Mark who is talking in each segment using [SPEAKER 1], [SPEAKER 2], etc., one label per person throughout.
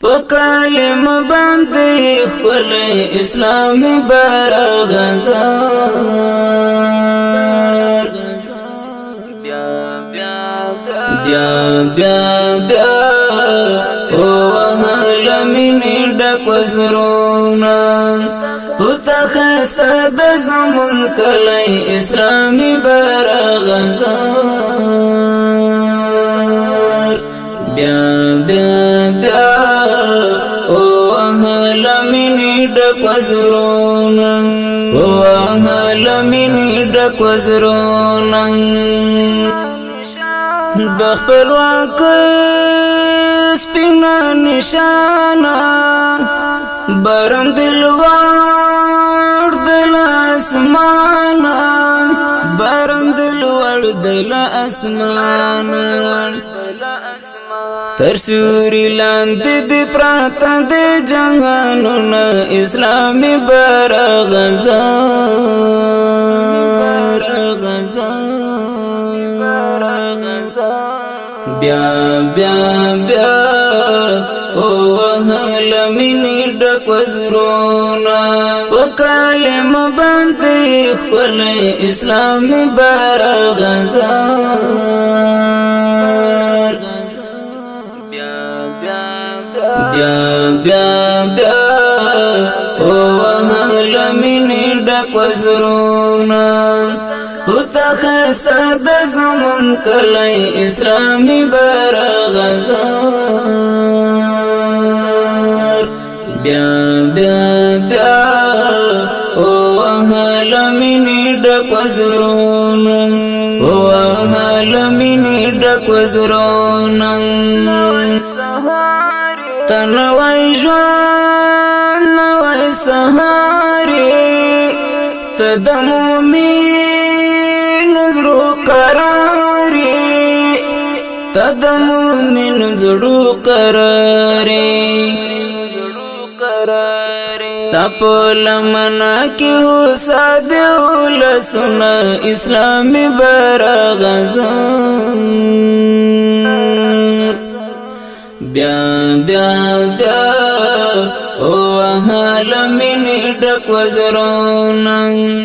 [SPEAKER 1] وکلم باندې خپل اسلامي بیرغ غزار بیا وهل مینې ډک وزرونه وتخسته د زمون کلی اسلامي بیرغ غزار بیا وهل مینې ډک وزرونه وهل مینې ډک وزرونه د خپلواک سپینا نشانه برم دلوار دل اسمانه برم دلوار دل اسمانه تر سوري لاندې د پراته د جهانونو اسلامي بیرغ غزار بیا وهل مینې ډک وزرونه وکلم باندې خپل اسلامي بیرغ غزار بیا وهل مینې ډک وزرونه وتخسته د زمون کلی اسلامي بیرغ غزار بیا وهل مینې ډک وزرونه وهل مینې ډک وزرونه تنوي ژوند نوی سهارې ته د مؤمن زړه قرارې ته د مؤمن زړه قرارې ستا په لمنه کې هوسا د ولسونه اسلامي بیرغ غزار بیا وهل مینې ډک وزرونه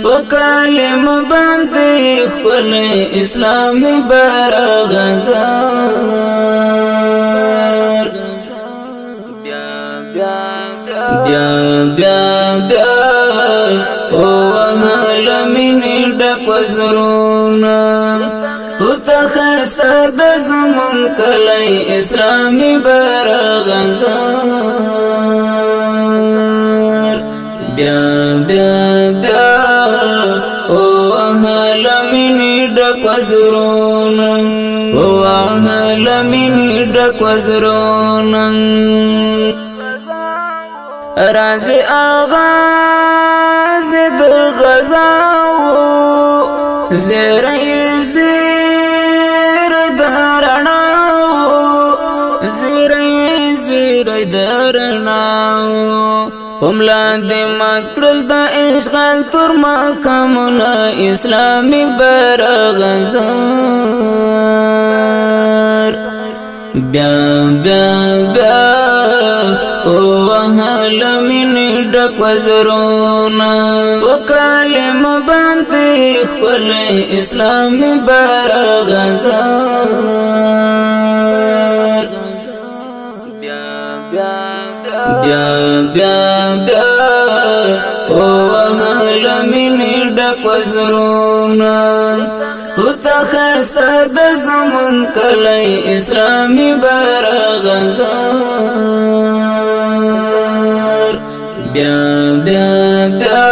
[SPEAKER 1] وکلم باندې خپل اسلامي بیرغ غزار بیا وهل مینې ډک وزرونه وتخسته د زمون کلی اسلامي بیرغ غزار بیا وهل مینې ډک وزرونه وهل مینې ډک وزرونه راز آغاز د غزاو زیرې وملاندې مکړل د اشغال تر ماښامونه اسلامي بیرغ غزار بیا وهل مینې ډک وزرونه وکلم باندې خپل اسلامي بیرغ غزار بیا وهل مینې ډک وزرونه وتخسته د زمون کلی اسلامي بیرغ غزار بیا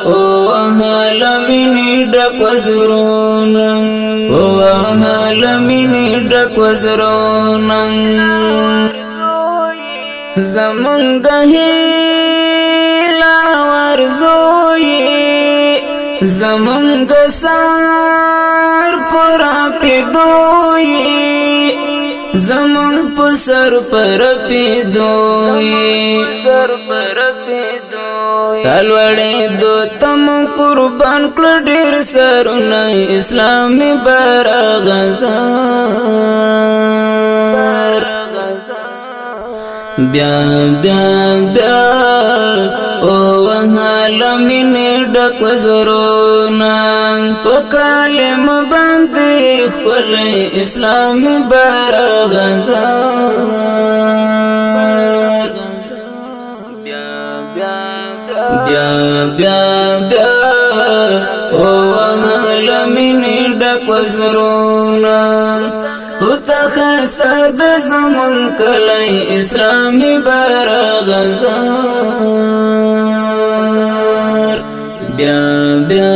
[SPEAKER 1] وهل مینې ډک وزرونه وهل مینې ډک وزرونه زمونږ هیله ورزوي زمونږ سر پر پیدوي زمونږ په سر پر پیدوي ستالوړې دو تم قربان کړ ډېر سرونه اسلامي بیرغ غزار بیا بیا بیا او عالمین ډک وزرونا په کلم باندې خپل اسلامي بیرغ غزار بیا بیا بیا او عالمین ډک وزرونا خسته د زمون کلی اسلامي بیرغ غزار بیا بیا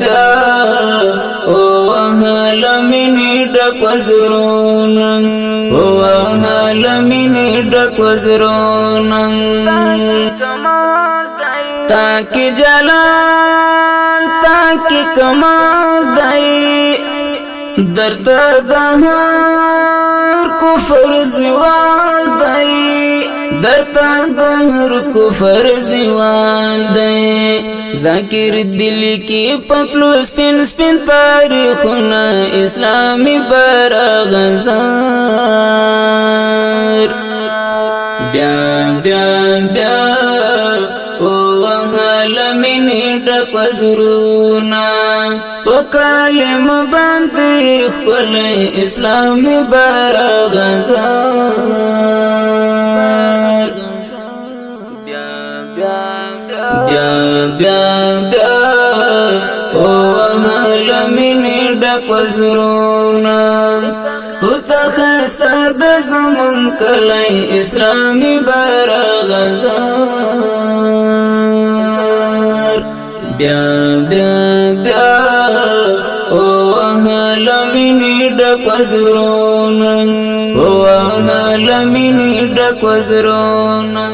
[SPEAKER 1] بیا او عالمین ډک وزرونا او عالمین ډک وزرونا تاکي جلال تاکي کمال دی درته د هر کفر زوال دی درته د هر کفر زوال دی ذاکر دل کی پپلو سپین سپین تاریخونه اسلامي بیرغ غزار بیا بیا بیا او عالمین ډک وزرونا په کلم باندې خپل اسلامي بیرغ غزار بیا بیا بیا او عالمین ډک وزرونا خسته د زمون کلی اسلامي بیرغ غزار بیا بیا بیا او عالمین ډک وزرونا او عالمین ډک وزرونا